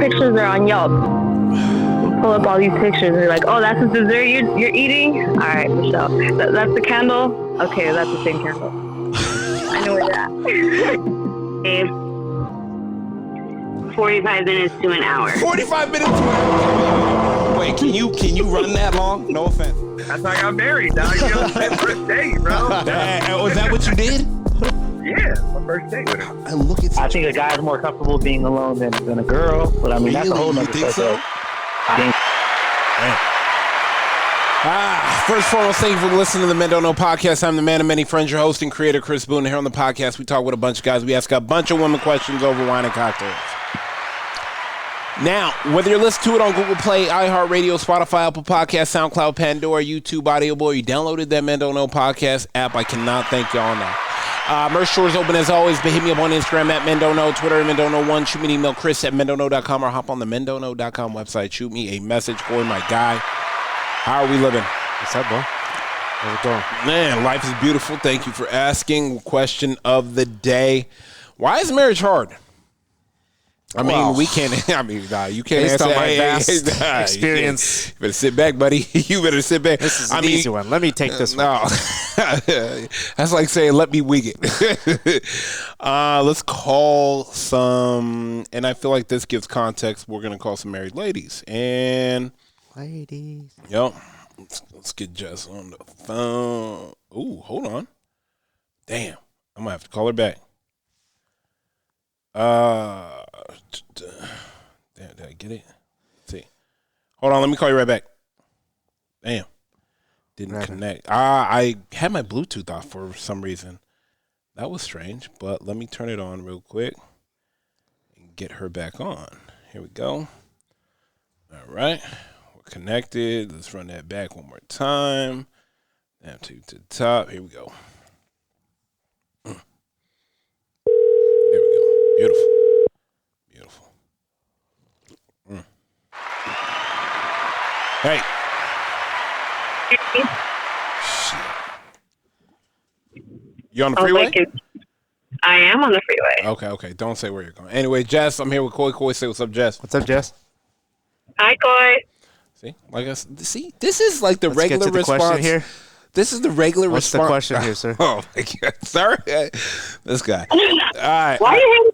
pictures are on Yelp. Pull up all these pictures and you're like, oh, that's the dessert you're eating? All right, Michelle. That's the candle? Okay, that's the same candle. I know where you're at. Babe, 45 minutes to an hour. 45 minutes to an hour. Wait, can you run that long? No offense. That's how I got married, dog. You know, first date, bro. Was that what you did? Yeah, my first date with her. And look at I think a guy's more comfortable being alone than a girl, but I mean, that's a whole nother think so? I think. First and foremost, thank you for listening to the Men Don't Know podcast. I'm the man of many friends, your host and creator, Chris Boone. Here on the podcast, we talk with a bunch of guys. We ask a bunch of women questions over wine and cocktails. Now, whether you're listening to it on Google Play, iHeartRadio, Spotify, Apple Podcasts, SoundCloud, Pandora, YouTube, Audio Boy, you downloaded that Men Don't Know podcast app, I cannot thank y'all enough. Merch store is open as always, but hit me up on Instagram at Men Don't Know, Twitter at Men Don't Know 1. Shoot me an email, Chris at mendontknow.com, or hop on the mendontknow.com website. Shoot me a message, Corey, my guy. How are we living? What's up, bro? How's it going? Man, life is beautiful. Thank you for asking. Question of the day: why is marriage hard? I mean, we can't. I mean, you can't Based answer. on my vast experience. You better sit back, buddy. You better sit back. This is an easy one. Let me take this one. No, that's like saying, "Let me wing it." Let's call some, and I feel like this gives context. We're gonna call some married ladies, and ladies. Yep. Let's get Jess on the phone. Ooh, hold on. Damn, I'm gonna have to call her back. Did I get it? Let's see. Hold on, let me call you right back. Damn. Didn't connect. I had my Bluetooth off for some reason. That was strange, but let me turn it on real quick and get her back on. Here we go. All right. We're connected. Let's run that back one more time. Down to the top. Here we go. There we go. Beautiful. Beautiful. Hey. Shit. You on the freeway? I am on the freeway. Okay. Don't say where you're going. Anyway, Jess, I'm here with Coy. Coy, say what's up, Jess. What's up, Jess? Hi, Coy. See, this is like the regular response here. This is the regular response. What's the question here, sir? Oh my God, sorry, this guy. All right. Why you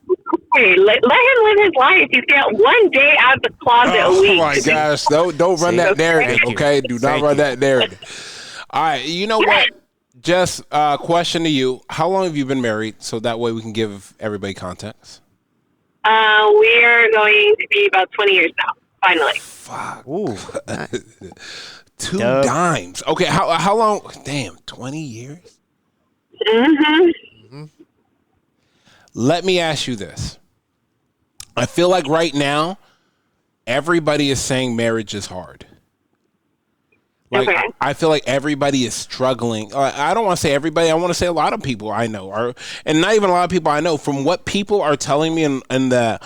let him live his life? He's got one day out of the closet a week. Oh my gosh, don't run that narrative, okay? Do not run that narrative. All right, you know what? Jess, question to you: how long have you been married? So that way we can give everybody context. We're going to be about 20 years now. Finally. Fuck. Ooh. Two dimes. Okay, how long? Damn, 20 years? Mm-hmm. Let me ask you this. I feel like right now, everybody is saying marriage is hard. Like, okay. I feel like everybody is struggling. I don't want to say everybody. I want to say a lot of people I know, and not even a lot of people I know. From what people are telling me and the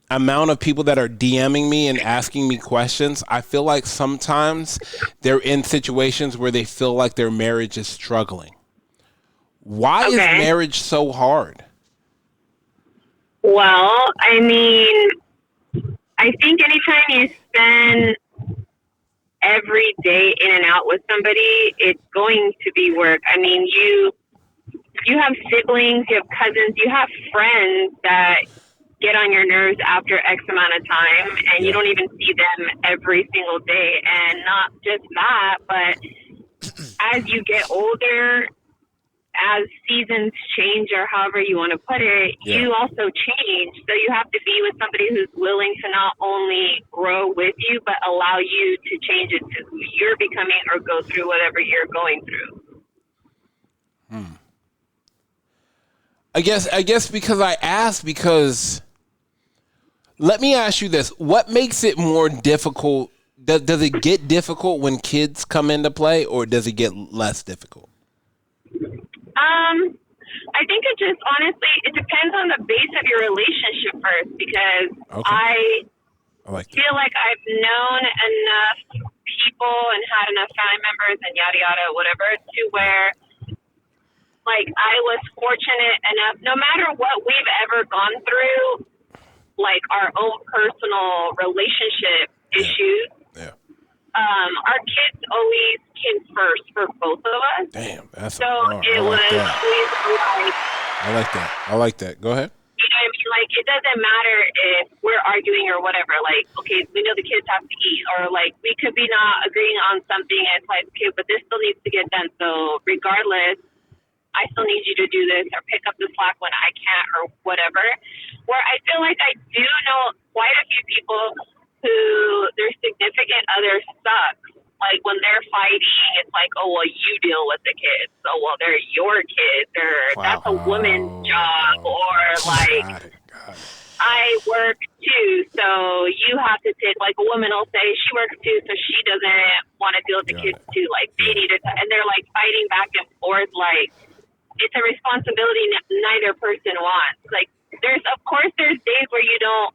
amount of people that are DMing me and asking me questions, I feel like sometimes they're in situations where they feel like their marriage is struggling. Why is marriage so hard? Well, I mean, I think anytime you spend every day in and out with somebody, it's going to be work. I mean, you have siblings, you have cousins, you have friends that get on your nerves after X amount of time, and you don't even see them every single day. And not just that, but as you get older, as seasons change, or however you want to put it, you also change. So you have to be with somebody who's willing to not only grow with you, but allow you to change it to who you're becoming or go through whatever you're going through. I guess because I asked, because let me ask you this. What makes it more difficult? Does it get difficult when kids come into play, or does it get less difficult? I think it just, honestly, it depends on the base of your relationship first, because I feel like I've known enough people and had enough family members and yada yada, whatever, to where, like, I was fortunate enough, no matter what we've ever gone through, like our own personal relationship issues. Yeah. Our kids always came first for both of us. Damn, that's So I it like was that. always like, I like that. Go ahead. you know what I mean? Like, it doesn't matter if we're arguing or whatever. Like, okay, we know the kids have to eat, or like we could be not agreeing on something, and it's like, okay, but this still needs to get done. So regardless, I still need you to do this or pick up the slack when I can't or whatever. Where I feel like I do know quite a few people who their significant other sucks. Like when they're fighting, it's like, oh, well, you deal with the kids. So, well, they're your kids, or that's a woman's job, or like, Got it. I work too, so you have to take, like a woman will say she works too, so she doesn't want to deal with the kids too. Like they need to, and they're like fighting back and forth. Like it's a responsibility neither person wants. Like of course there's days where you don't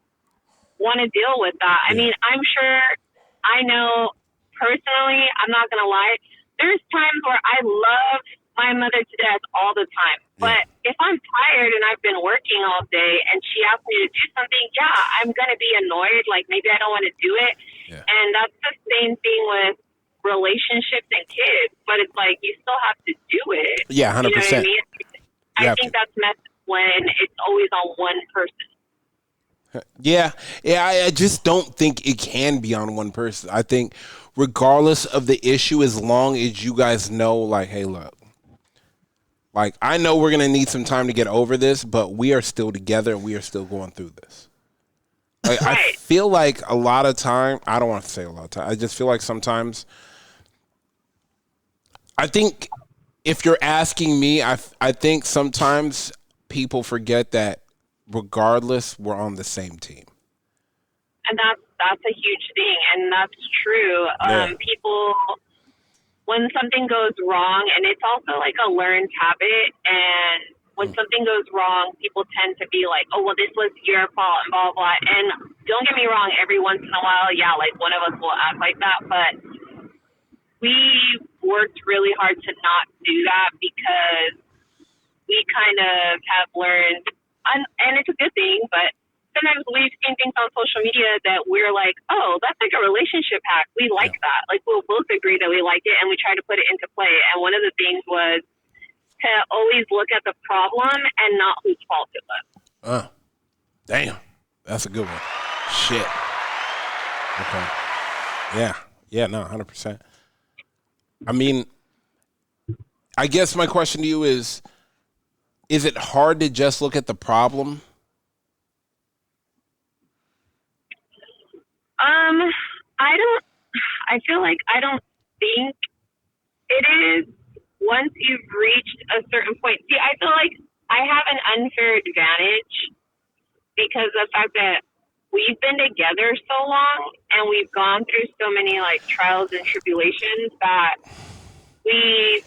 want to deal with that. I mean, I'm sure, I know personally, I'm not going to lie, there's times where I love my mother to death all the time. But if I'm tired and I've been working all day and she asks me to do something, I'm going to be annoyed. Like maybe I don't want to do it. Yeah. And that's the same thing with relationships and kids. But it's like you still have to do it. Yeah, 100%. You know what I mean? I think that's messed when it's always on one person. Yeah. I just don't think it can be on one person. I think regardless of the issue, as long as you guys know, like, hey, look, like, I know we're going to need some time to get over this, but we are still together and we are still going through this. Like, Right. I feel like a lot of time, I don't want to say a lot of time, I just feel like sometimes, I think if you're asking me, I think sometimes people forget that regardless, we're on the same team. And that's a huge thing, and that's true. People, when something goes wrong, and it's also like a learned habit, and when something goes wrong, people tend to be like, oh, well, this was your fault, and blah, blah, blah. And don't get me wrong, every once in a while, like one of us will act like that, but we worked really hard to not do that because we kind of have learned, and it's a good thing, but sometimes we've seen things on social media that we're like, oh, that's like a relationship hack. We like that. Like we'll both agree that we like it and we try to put it into play. And one of the things was to always look at the problem and not whose fault it was. Damn. That's a good one. Shit. Okay. Yeah, no, 100%. I mean, I guess my question to you is it hard to just look at the problem? I feel like I don't think it is once you've reached a certain point. See, I feel like I have an unfair advantage because of the fact that we've been together so long and we've gone through so many like trials and tribulations that we've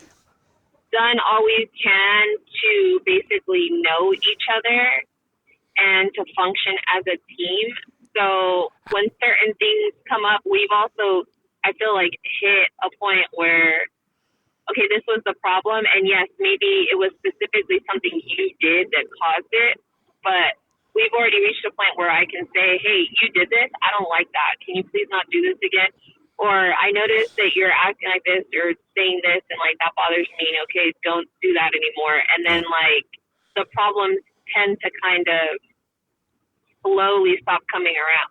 done all we can to basically know each other and to function as a team. So when certain things come up, we've also, I feel like, hit a point where, okay, this was the problem. And yes, maybe it was specifically something you did that caused it, but we've already reached a point where I can say, hey, you did this. I don't like that. Can you please not do this again? Or I noticed that you're acting like this or saying this and like that bothers me. Okay, don't do that anymore. And then like the problems tend to kind of slowly stop coming around.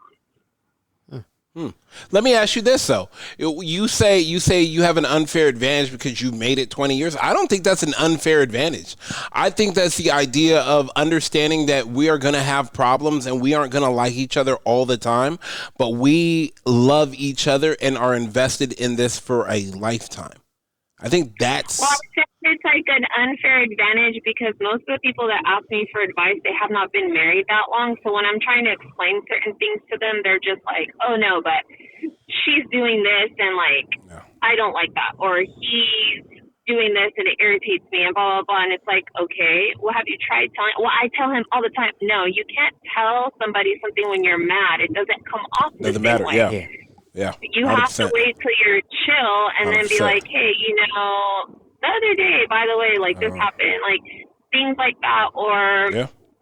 Let me ask you this though. You say you have an unfair advantage because you made it 20 years. I don't think that's an unfair advantage. I think that's the idea of understanding that we are going to have problems and we aren't going to like each other all the time, but we love each other and are invested in this for a lifetime. I think that's... Well, it's like an unfair advantage because most of the people that ask me for advice, they have not been married that long. So when I'm trying to explain certain things to them, they're just like, oh, no, but she's doing this and, like, I don't like that. Or he's doing this and it irritates me and blah, blah, blah. And it's like, okay, well, have you tried telling? Well, I tell him all the time, no, you can't tell somebody something when you're mad. It doesn't come off the Doesn't same matter, way. Yeah. You 100%. Have to wait till you're chill and 100%. Then be like, hey, you know, the other day, by the way, like this happened, like things like that. Or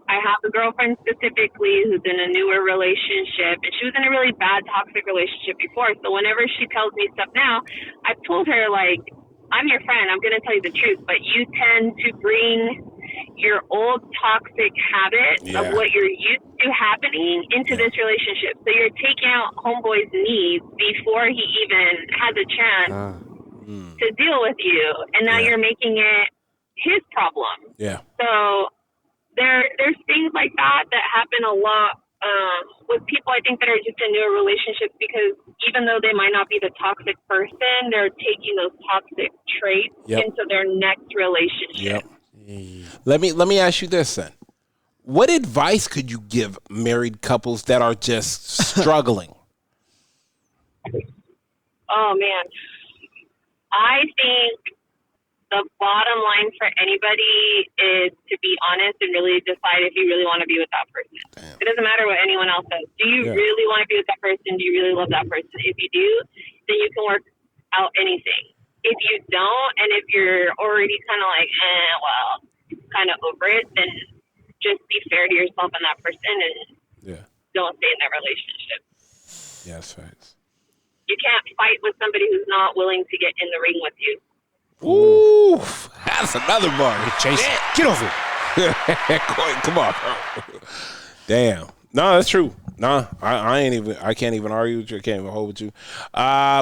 I have a girlfriend specifically who's in a newer relationship, and she was in a really bad toxic relationship before. So whenever she tells me stuff now, I've told her, like, I'm your friend. I'm going to tell you the truth, but you tend to bring your old toxic habits of what you're used to happening into this relationship. So you're taking out homeboy's needs before he even has a chance to deal with you, and now you're making it his problem. Yeah. So there's things like that happen a lot with people, I think, that are just in newer relationships, because even though they might not be the toxic person, they're taking those toxic traits into their next relationship. Let me ask you this then. What advice could you give married couples that are just struggling? Oh, man. I think the bottom line for anybody is to be honest and really decide if you really want to be with that person. Damn. It doesn't matter what anyone else says. Do you really want to be with that person? Do you really love that person? If you do, then you can work out anything. If you don't, and if you're already kind of like, kind of over it, then just be fair to yourself and that person, and don't stay in that relationship. Yeah, that's facts. You can't fight with somebody who's not willing to get in the ring with you. Ooh, that's another bar. Jason, get over it. Come on, bro. Damn. No, that's true. No, I can't even argue with you. I can't even hold with you.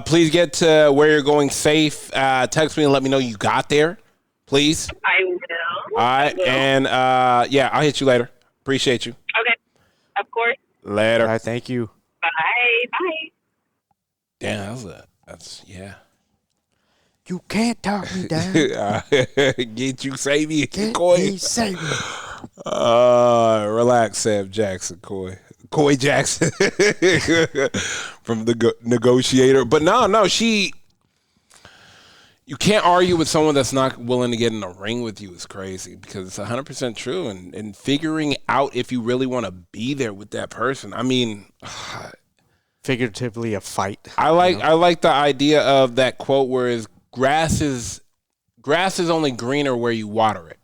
Please get to where you're going safe. Text me and let me know you got there, please. I will. All right, and I'll hit you later. Appreciate you. Okay, of course. Later. All right, thank you. Bye. Bye. Damn, that's. You can't talk me down. Get you Savy Get Coy. me Savy. Relax, Sam Jackson, Coy Jackson from the Negotiator. But no, you can't argue with someone that's not willing to get in a ring with you is crazy, because it's 100% true. And figuring out if you really want to be there with that person. I mean, figuratively a fight. I like the idea of that quote where is grass is only greener where you water it.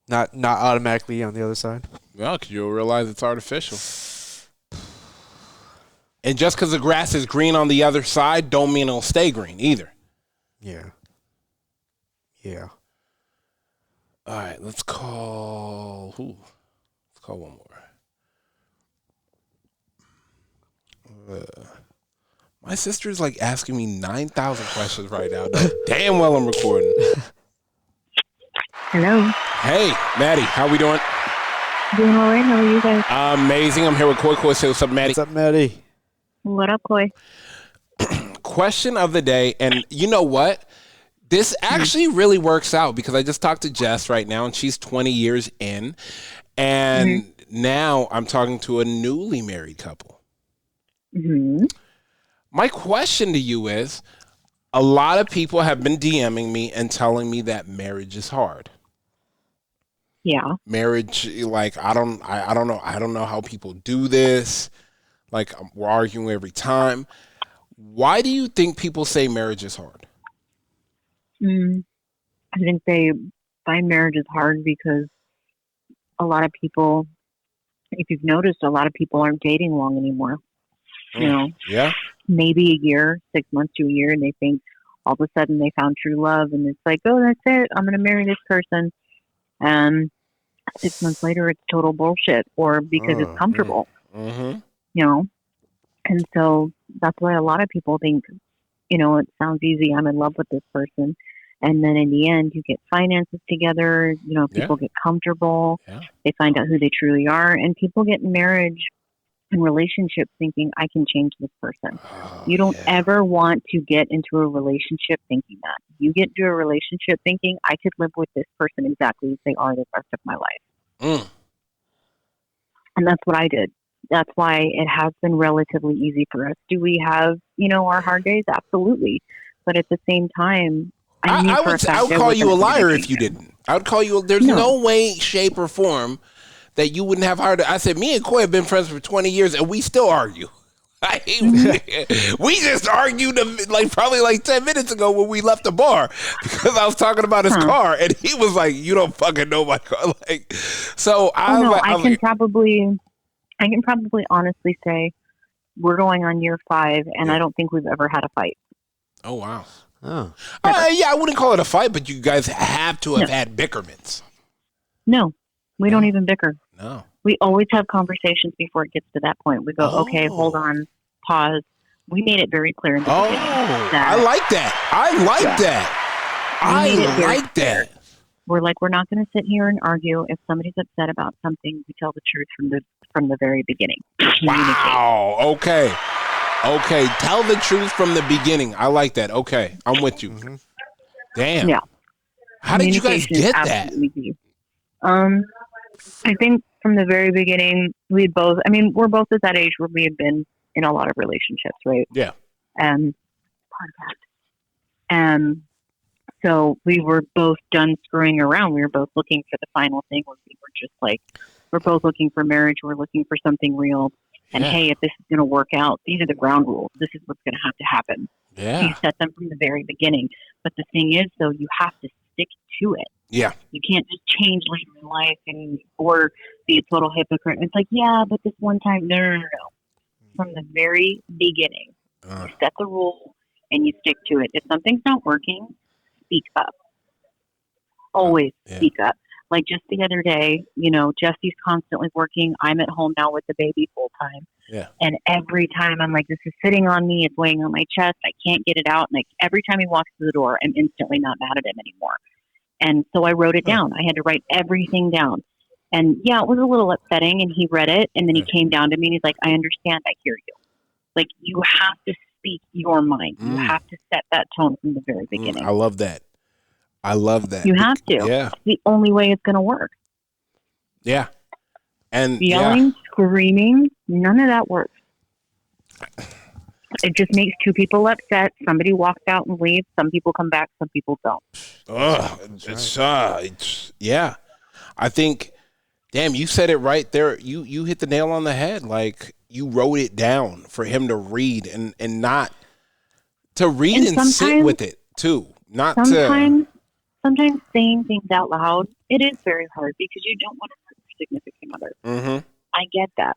Not automatically on the other side. Well, because you'll realize it's artificial. And just because the grass is green on the other side don't mean it'll stay green either. Yeah. All right, let's call one more. My sister's like asking me 9,000 questions right now. Damn well I'm recording. Hello. Hey, Maddie, how we doing? Doing all right. How are you guys? Amazing. I'm here with Coy. Say what's up, Maddie. What's up, Maddie? What up, Coy? Question of the day, and you know what? This actually really works out, because I just talked to Jess right now, and she's 20 years in, and now I'm talking to a newly married couple. Mm-hmm. My question to you is, a lot of people have been DMing me and telling me that marriage is hard. Yeah. Marriage, like, I don't know how people do this. Like, we're arguing every time. Why do you think people say marriage is hard? I think they find marriage is hard because a lot of people, if you've noticed, a lot of people aren't dating long anymore. You know, maybe a year, 6 months to a year, and they think all of a sudden they found true love, and it's like, oh, that's it, I'm going to marry this person. And 6 months later, it's total bullshit, or because it's comfortable. You know, and so that's why a lot of people think, you know, it sounds easy, I'm in love with this person. And then in the end, you get finances together, you know, people get comfortable, they find out who they truly are, and people get in marriage and relationships thinking, I can change this person. You don't ever want to get into a relationship thinking that. You get into a relationship thinking, I could live with this person exactly as they are the rest of my life. And that's what I did. That's why it has been relatively easy for us. Do we have, you know, our hard days? Absolutely. But at the same time, I would call you a liar if you didn't. I would call you, there's no way, shape, or form that you wouldn't have hard. I said, me and Coy have been friends for 20 years and we still argue. We just argued probably 10 minutes ago when we left the bar because I was talking about his car and he was like, "You don't fucking know my car." I can probably honestly say we're going on year 5, and I don't think we've ever had a fight. Oh wow. Oh. I wouldn't call it a fight, but you guys have to have had bickerments. No, we don't even bicker. No. We always have conversations before it gets to that point. We go, okay, hold on, pause. We made it very clear in the beginning. I like that. I like that. We're like, we're not going to sit here and argue. If somebody's upset about something, we tell the truth from the very beginning. Wow. Okay. Tell the truth from the beginning. I like that. Okay. I'm with you. Mm-hmm. Damn. Yeah. How did you guys get that? I think from the very beginning, we're both at that age where we had been in a lot of relationships, right? Yeah. So we were both done screwing around. We were both looking for the final thing where we were just like, we're both looking for marriage. We're looking for something real. And hey, if this is going to work out, these are the ground rules. This is what's going to have to happen. Yeah. You set them from the very beginning. But the thing is, though, you have to stick to it. Yeah. You can't just change later in life or be a total hypocrite. It's like, yeah, but this one time, no. From the very beginning, you set the rule and you stick to it. If something's not working, speak up. Always speak up. Like just the other day, Jesse's constantly working. I'm at home now with the baby full time. Yeah. And every time I'm like, this is sitting on me. It's weighing on my chest. I can't get it out. And every time he walks through the door, I'm instantly not mad at him anymore. And so I wrote it down. I had to write everything down. And yeah, it was a little upsetting. And he read it. And then he came down to me and he's like, I understand. I hear you. Like you have to speak your mind. You have to set that tone from the very beginning. I love that. You have to. Yeah. It's the only way it's going to work. Yeah. And yelling, screaming, none of that works. It just makes two people upset. Somebody walks out and leaves. Some people come back. Some people don't. Yeah. I think, damn, you said it right there. You hit the nail on the head. Like you wrote it down for him to read and not to read and sit with it too. Sometimes saying things out loud, it is very hard because you don't want to hurt your significant other. Mm-hmm. I get that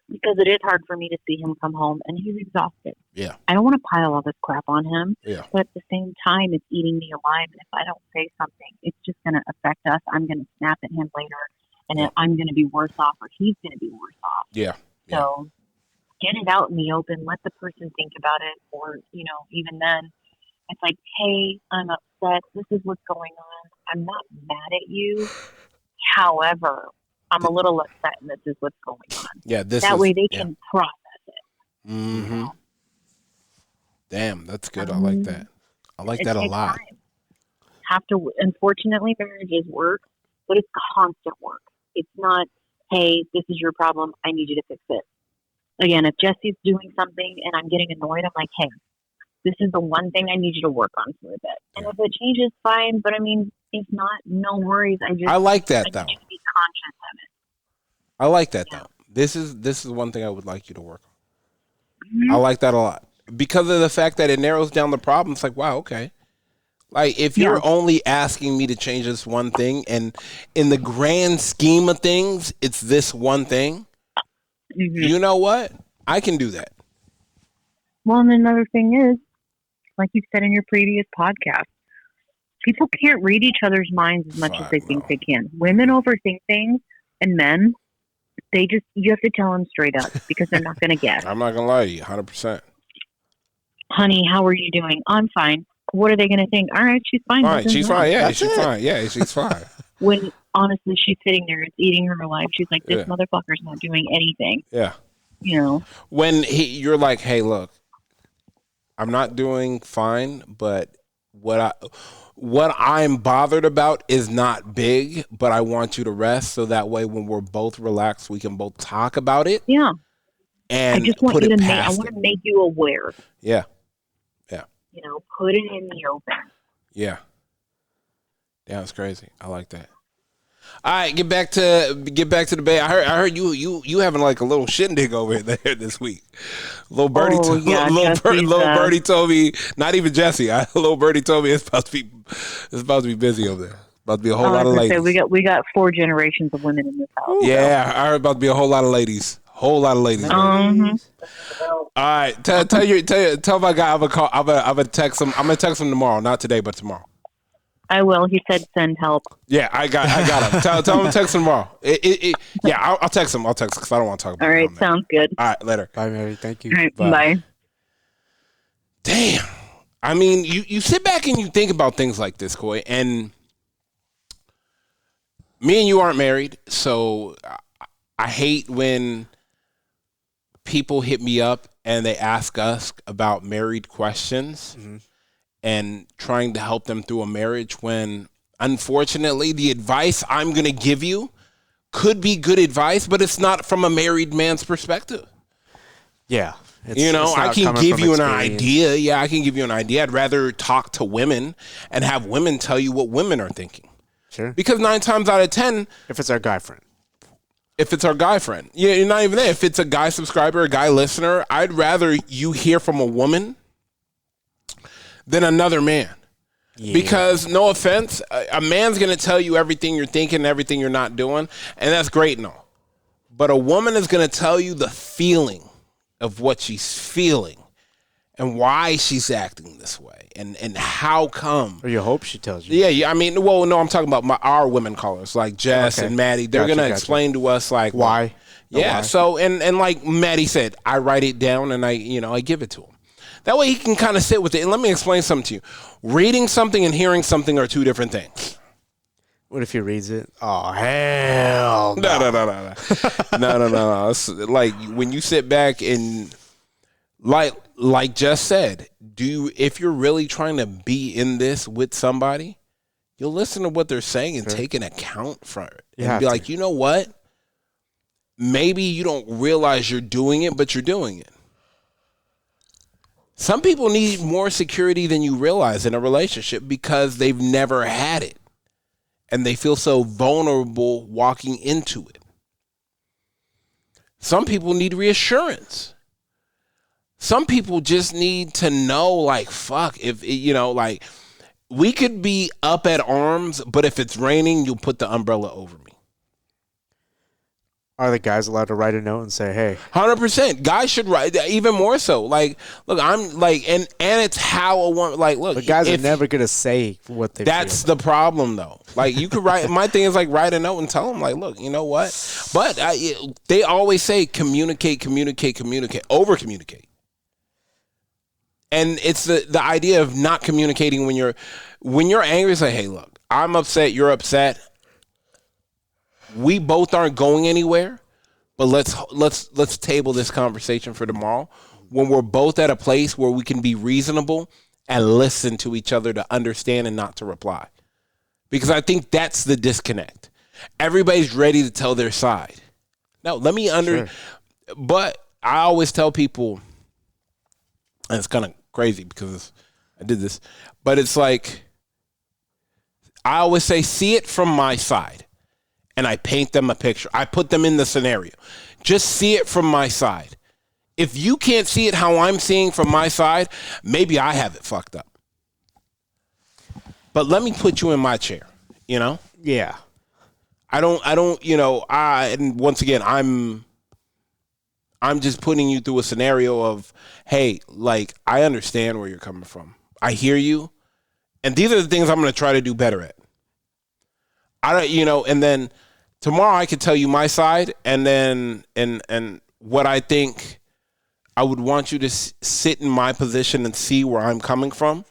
because it is hard for me to see him come home and he's exhausted. Yeah. I don't want to pile all this crap on him. Yeah. But at the same time, it's eating me alive. And if I don't say something, it's just going to affect us. I'm going to snap at him later and I'm going to be worse off or he's going to be worse off. Yeah. So get it out in the open. Let the person think about it. Or, even then, it's like, hey, I'm upset. This is what's going on. I'm not mad at you. However, I'm a little upset and this is what's going on. Yeah, that way they can process it. Mm-hmm. Damn, that's good. I like that. I like that a lot. Unfortunately, marriage is work, but it's constant work. It's not, hey, this is your problem. I need you to fix it. Again, if Jesse's doing something and I'm getting annoyed, I'm like, hey, this is the one thing I need you to work on for a bit. And if it changes, fine. But if not, no worries. I like that though. I need you to be conscious of it. I like that though. This is one thing I would like you to work on. Mm-hmm. I like that a lot because of the fact that it narrows down the problem. It's like, wow, okay. Like if you're only asking me to change this one thing, and in the grand scheme of things, it's this one thing. Mm-hmm. You know what? I can do that. Well, and another thing is, like you said in your previous podcast, people can't read each other's minds as much as they think they can. Women overthink things, and men, you have to tell them straight up because they're not going to guess. I'm not going to lie to you, 100%. Honey, how are you doing? I'm fine. What are they going to think? All right, she's fine. Fine, she's fine. Yeah, she's fine. Yeah, she's fine. When honestly, she's sitting there, it's eating her alive. She's like, this motherfucker's not doing anything. Yeah. When you're like, hey, look, I'm not doing fine, but what I'm bothered about is not big, but I want you to rest so that way when we're both relaxed, we can both talk about it. Yeah. And I just want you to I want to make you aware. Yeah. Put it in the open. Yeah. Yeah, it's crazy. I like that. All right, get back to the bay. I heard you having like a little shindig over there this week. Little birdie, Oh, yeah, little birdie told me. Not even Jesse. Little birdie told me it's about to be busy over there. About to be a whole lot of ladies. We got 4 generations of women in this house. Yeah, I heard about to be a whole lot of ladies. Whole lot of ladies. All right, tell my guy I'm gonna text him. I'm gonna text him tomorrow, not today, but tomorrow. I will. He said send help. Yeah, I got him. Tell him to text him tomorrow. Yeah, I'll text him. I'll text because I don't want to talk about it. All right, sounds good. All right, later. Bye, Mary. Thank you. All right, bye. Damn. I mean, you sit back and you think about things like this, Coy, and me and you aren't married, so I hate when people hit me up and they ask us about married questions. Mm-hmm. And trying to help them through a marriage when, unfortunately, the advice I'm going to give you could be good advice, but it's not from a married man's perspective. Yeah. I can give you an idea. Yeah, I can give you an idea. I'd rather talk to women and have women tell you what women are thinking. Sure. Because 9 times out of 10... If it's our guy friend. Yeah, you're not even there. If it's a guy subscriber, a guy listener, I'd rather you hear from a woman than another man. Yeah. Because, no offense, a man's going to tell you everything you're thinking, everything you're not doing, and that's great and all. But a woman is going to tell you the feeling of what she's feeling and why she's acting this way and how come. Or you hope she tells you. Yeah, I mean, well, no, I'm talking about our women callers, like Jess and Maddie. They're going to explain to us, like, why. Yeah, why. So, and like Maddie said, I write it down and I give it to him. That way he can kind of sit with it. And let me explain something to you. Reading something and hearing something are 2 different things. What if he reads it? Oh, hell no. No. It's like when you sit back and like Jess said, if you're really trying to be in this with somebody, you'll listen to what they're saying and take an account from it. And be like, you know what? Maybe you don't realize you're doing it, but you're doing it. Some people need more security than you realize in a relationship because they've never had it. And they feel so vulnerable walking into it. Some people need reassurance. Some people just need to know, like, fuck, if, like, we could be up at arms, but if it's raining, you'll put the umbrella over me. Are the guys allowed to write a note and say, hey? 100%. Guys should write, even more so. Like, look, I'm like, and it's how a woman, like, look. But guys are never going to say what they That's the problem, though. Like, you could write, my thing is, like, write a note and tell them, like, look, you know what? But they always say communicate, over-communicate. And it's the idea of not communicating when you're angry. It's like, hey, look, I'm upset, you're upset. We both aren't going anywhere, but let's table this conversation for tomorrow when we're both at a place where we can be reasonable and listen to each other to understand and not to reply. Because I think that's the disconnect. Everybody's ready to tell their side. Now, let me but I always tell people, and it's kind of crazy because I did this, but it's like, I always say, see it from my side. And I paint them a picture. I put them in the scenario. Just see it from my side. If you can't see it how I'm seeing from my side, maybe I have it fucked up. But let me put you in my chair, Yeah. I don't, and once again, I'm just putting you through a scenario of, hey, like, I understand where you're coming from. I hear you. And these are the things I'm going to try to do better at. And then tomorrow I could tell you my side and then, and what I think I would want you to sit in my position and see where I'm coming from.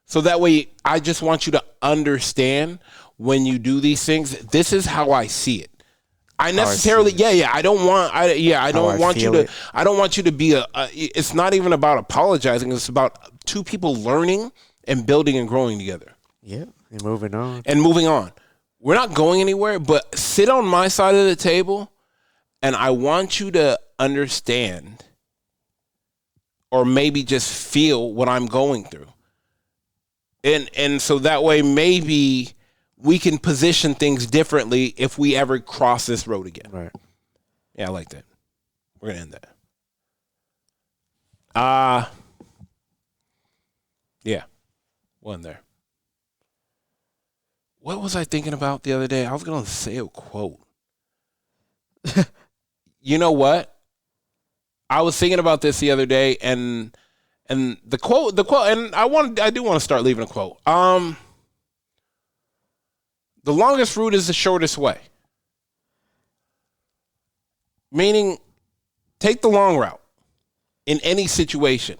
So that way I just want you to understand when you do these things, this is how I see it. I necessarily, I don't want you to be it's not even about apologizing. It's about 2 people learning and building and growing together. Yeah. And moving on. We're not going anywhere, but sit on my side of the table, and I want you to understand or maybe just feel what I'm going through. And so that way maybe we can position things differently if we ever cross this road again. Right. Yeah, I like that. We're gonna end that. Yeah, one there. What was I thinking about the other day? I was gonna say a quote. You know what? I was thinking about this the other day, and the quote, and I do want to start leaving a quote. The longest route is the shortest way. Meaning, take the long route in any situation.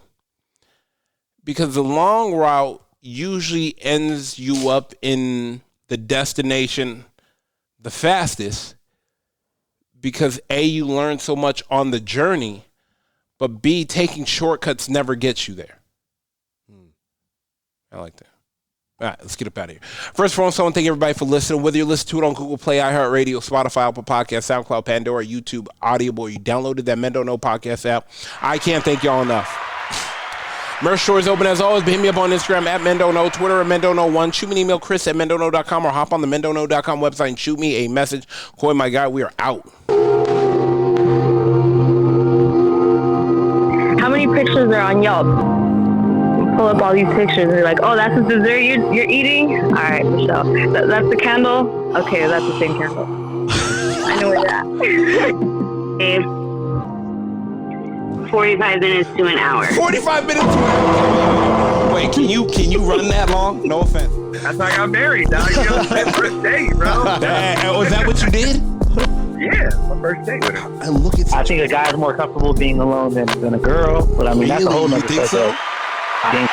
Because the long route usually ends you up in the destination the fastest. Because A, you learn so much on the journey, but B, taking shortcuts never gets you there. I like that. All right, let's get up out of here. First of all, I want to thank everybody for listening. Whether you listen to it on Google Play, iHeartRadio, Spotify, Apple Podcasts, SoundCloud, Pandora, YouTube, Audible, or you downloaded that Men Don't Know podcast app, I can't thank y'all enough. Merch store is open as always. Hit me up on Instagram at Men Don't Know, Twitter at Men Don't Know 1. Shoot me an email, Chris at mendontknow.com, or hop on the mendontknow.com website and shoot me a message. Coy, my guy, we are out. How many pictures are on Yelp? Pull up all these pictures and you're like, oh, that's the dessert you're eating? All right, Michelle. That's the candle? Okay, that's the same candle. I know where you're at. 45 minutes to an hour. 45 minutes to an hour. Wait, can you run that long? No offense. That's how I got married, dog. You know, my first date, bro. Was that what you did? Yeah, my first date with her. And look at I think a guy's more comfortable being alone than a girl, but I mean, that's a whole nother You think so? Being